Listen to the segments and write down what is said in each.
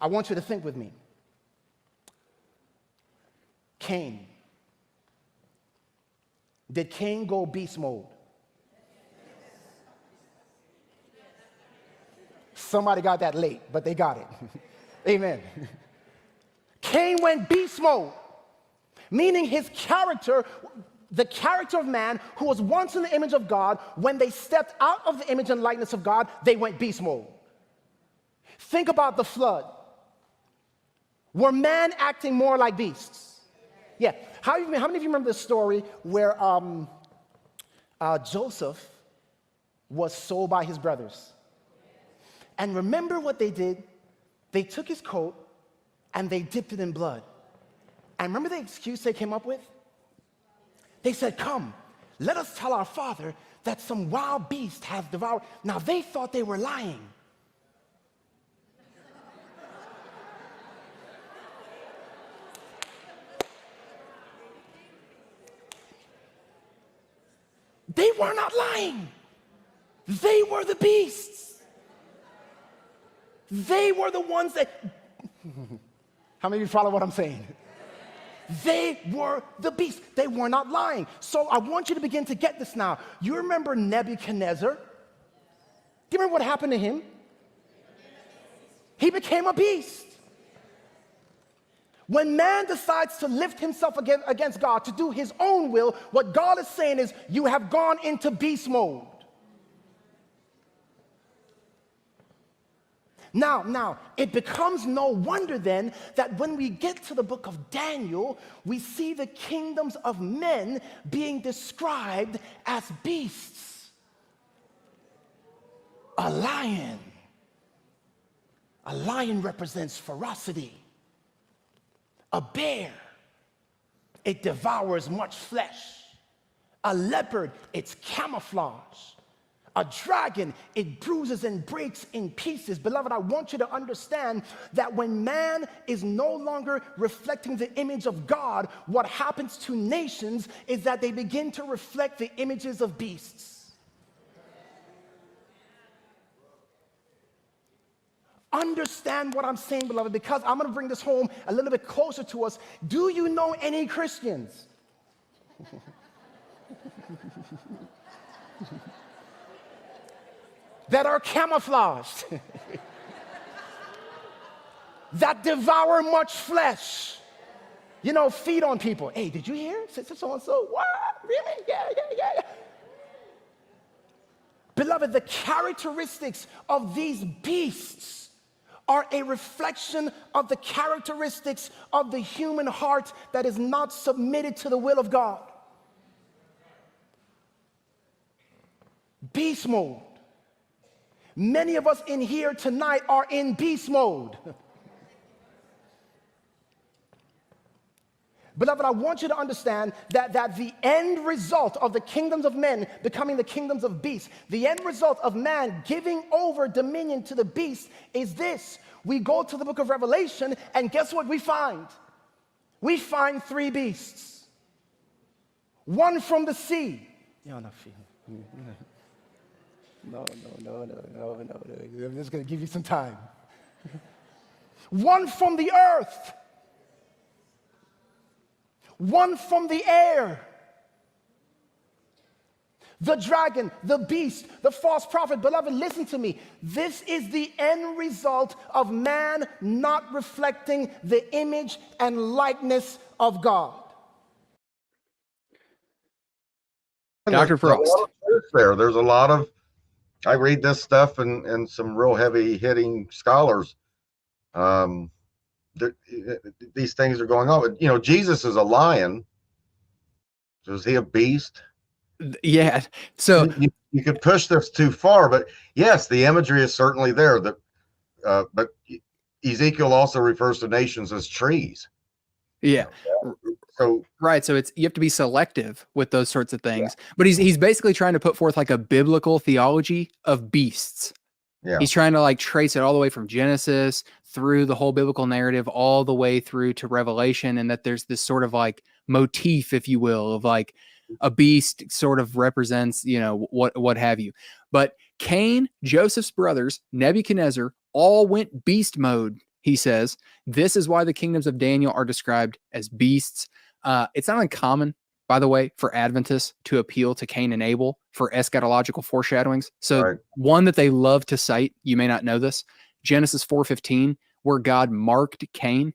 I want you to think with me. Cain. Did Cain go beast mode? Somebody got that late, but they got it. Amen. Cain went beast mode, meaning his character, the character of man who was once in the image of God, when they stepped out of the image and likeness of God, they went beast mode. Think about the flood. Were man acting more like beasts? Yeah. How many of you remember the story where Joseph was sold by his brothers? And remember what they did? They took his coat and they dipped it in blood. And remember the excuse they came up with? They said, come, let us tell our father that some wild beast has devoured. Now they thought they were lying. They were not lying. They were the beasts. They were the ones that... How many of you follow what I'm saying? They were the beasts. They were not lying. So I want you to begin to get this now. You remember Nebuchadnezzar? Do you remember what happened to him? He became a beast. When man decides to lift himself against God, to do his own will, what God is saying is, you have gone into beast mode. Now, it becomes no wonder then that when we get to the book of Daniel, we see the kingdoms of men being described as beasts. A lion. A lion represents ferocity. A bear, it devours much flesh. A leopard, it's camouflage. A dragon, it bruises and breaks in pieces. Beloved, I want you to understand that when man is no longer reflecting the image of God, what happens to nations is that they begin to reflect the images of beasts. Understand what I'm saying, beloved, because I'm going to bring this home a little bit closer to us. Do you know any Christians that are camouflaged, that devour much flesh, you know, feed on people? Hey, did you hear? So-and-so, what? Really? Yeah. Beloved, the characteristics of these beasts are a reflection of the characteristics of the human heart that is not submitted to the will of God. Beast mode. Many of us in here tonight are in beast mode. Beloved, I want you to understand that the end result of the kingdoms of men becoming the kingdoms of beasts, the end result of man giving over dominion to the beast is this. We go to the book of Revelation, and guess what we find? We find three beasts. One from the sea. No. I'm just going to give you some time. One from the earth. One from the air. The dragon, the beast, the false prophet. Beloved, listen to me. This is the end result of man not reflecting the image and likeness of God. Dr. Frost. There's a lot of, I read this stuff and some real heavy hitting scholars. These things are going on. You know, Jesus is a lion. So is he a beast? Yeah. So you could push this too far, but yes, the imagery is certainly there. But Ezekiel also refers to nations as trees. Yeah. So right. So you have to be selective with those sorts of things. Yeah. But he's basically trying to put forth like a biblical theology of beasts. Yeah. He's trying to like trace it all the way from Genesis through the whole biblical narrative, all the way through to Revelation, and that there's this sort of like motif, if you will, of like a beast sort of represents, you know, what have you. But Cain, Joseph's brothers, Nebuchadnezzar, all went beast mode he says, this is why the kingdoms of Daniel are described as beasts. It's not uncommon, by the way, for Adventists to appeal to Cain and Abel for eschatological foreshadowings. So one that they love to cite, you may not know this, Genesis 4:15, where God marked Cain.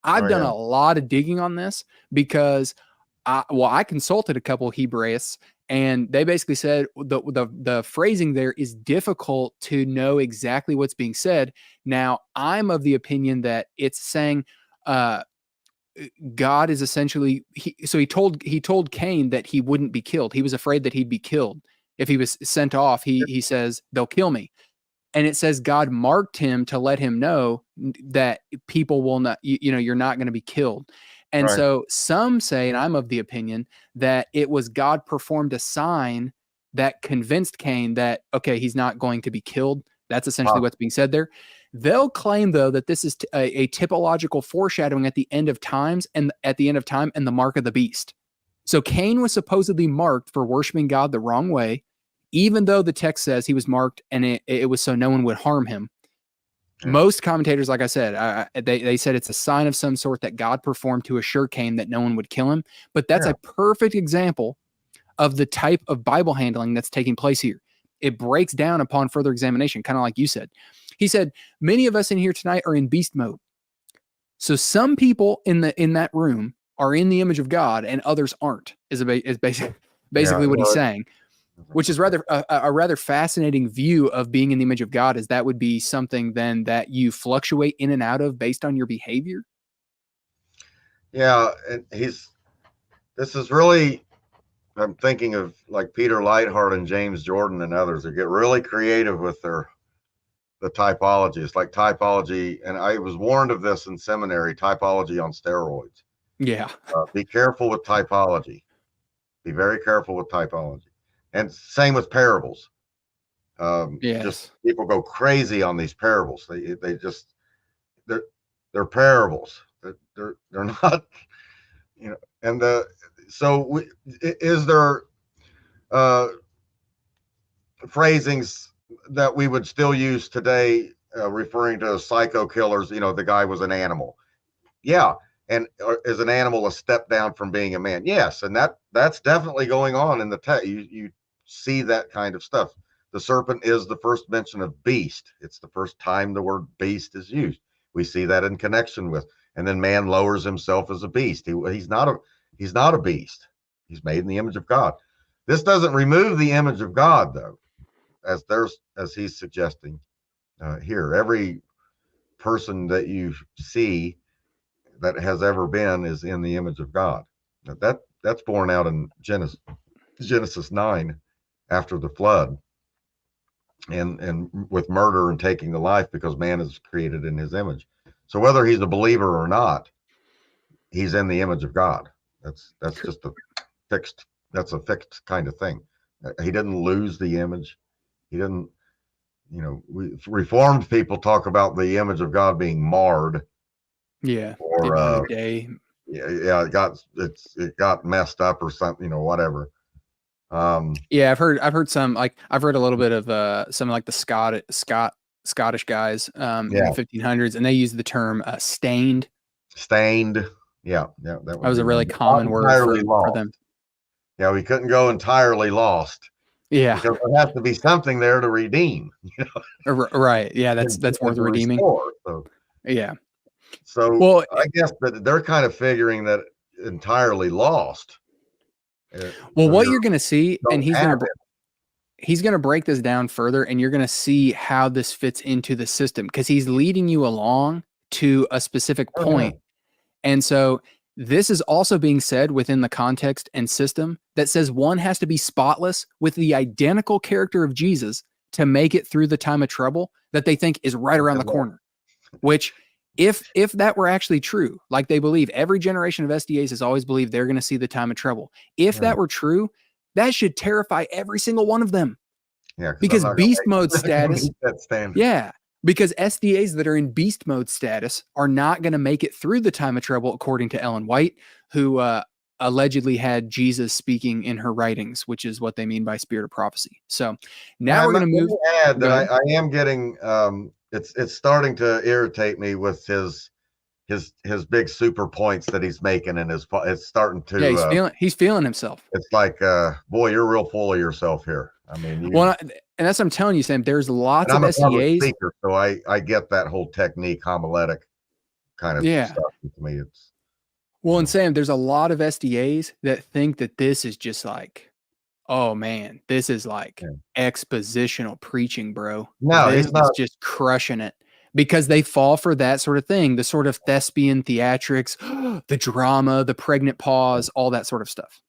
I've done a lot of digging on this because I consulted a couple of Hebraists, and they basically said the phrasing there is difficult to know exactly what's being said. Now, I'm of the opinion that it's saying God is essentially he told Cain that he wouldn't be killed. He was afraid that he'd be killed if he was sent off. He says, they'll kill me. And it says God marked him to let him know that people will not, you're not going to be killed. And so some say, and I'm of the opinion, that it was God performed a sign that convinced Cain that, okay, he's not going to be killed. That's essentially what's being said there. They'll claim, though, that this is a typological foreshadowing at the end of times and the mark of the beast. So Cain was supposedly marked for worshiping God the wrong way, even though the text says he was marked and it was so no one would harm him. Most commentators, like I said, they said it's a sign of some sort that God performed to assure Cain that no one would kill him. But that's a perfect example of the type of Bible handling that's taking place here. It breaks down upon further examination, kind of like you said. He said, many of us in here tonight are in beast mode. So some people in that room are in the image of God and others aren't, is basically what he's saying. Which is a rather fascinating view of being in the image of God, is that would be something then that you fluctuate in and out of based on your behavior. Yeah, and this is really, I'm thinking of like Peter Lightheart and James Jordan and others that get really creative with the typology. It's like typology, and I was warned of this in seminary, typology on steroids. Yeah. Be careful with typology. Be very careful with typology. And same with parables. Just people go crazy on these parables. They're parables. They're not, And is there phrasings that we would still use today, referring to psycho killers? The guy was an animal. Yeah. And is an animal a step down from being a man? Yes. And that's definitely going on in the text. You see that kind of stuff. The serpent is the first mention of beast. It's the first time the word beast is used. We see that in connection with, and then man lowers himself as a beast. He's not a beast. He's made in the image of God. This doesn't remove the image of God, though, as he's suggesting here. Every person that you see that has ever been is in the image of God. That's borne out in Genesis 9 after the flood, and with murder and taking the life, because man is created in his image. So whether he's a believer or not, he's in the image of God. That's just a fixed kind of thing. He didn't lose the image. He didn't, Reformed people talk about the image of God being marred. Yeah. Or day. Yeah, it got messed up or something, whatever. I've heard some, like I've read a little bit of some like the Scottish guys in the 1500s, and they use the term stained. Yeah, that was a really common word for them. Yeah, we couldn't go entirely lost. Yeah, because there has to be something there to redeem. Right. Yeah, that's worth redeeming. Yeah. So well, I guess that they're kind of figuring that entirely lost. Well, what you're going to see, and he's going to break this down further, and you're going to see how this fits into the system, because he's leading you along to a specific point. And so this is also being said within the context and system that says one has to be spotless with the identical character of Jesus to make it through the time of trouble that they think is right around the corner, which if that were actually true, like they believe, every generation of SDAs has always believed they're going to see the time of trouble. If that were true, that should terrify every single one of them. Yeah, because beast mode status. Yeah, because SDAs that are in beast mode status are not going to make it through the time of trouble, according to Ellen White, who allegedly had Jesus speaking in her writings, which is what they mean by spirit of prophecy. So now we're going to move. Add that I am getting it's starting to irritate me with his big super points that he's making, and it's starting to. Yeah, he's feeling himself. It's like, boy, you're real full of yourself here. I mean, and that's what I'm telling you, Sam. There's lots of I'm a public SDAs. speaker, so I get that whole technique, homiletic kind of stuff to me. And Sam, there's a lot of SDAs that think that this is just like, oh man, this is like expositional preaching, bro. No, this he's not. Is just crushing it, because they fall for that sort of thing, the sort of thespian theatrics, the drama, the pregnant pause, all that sort of stuff.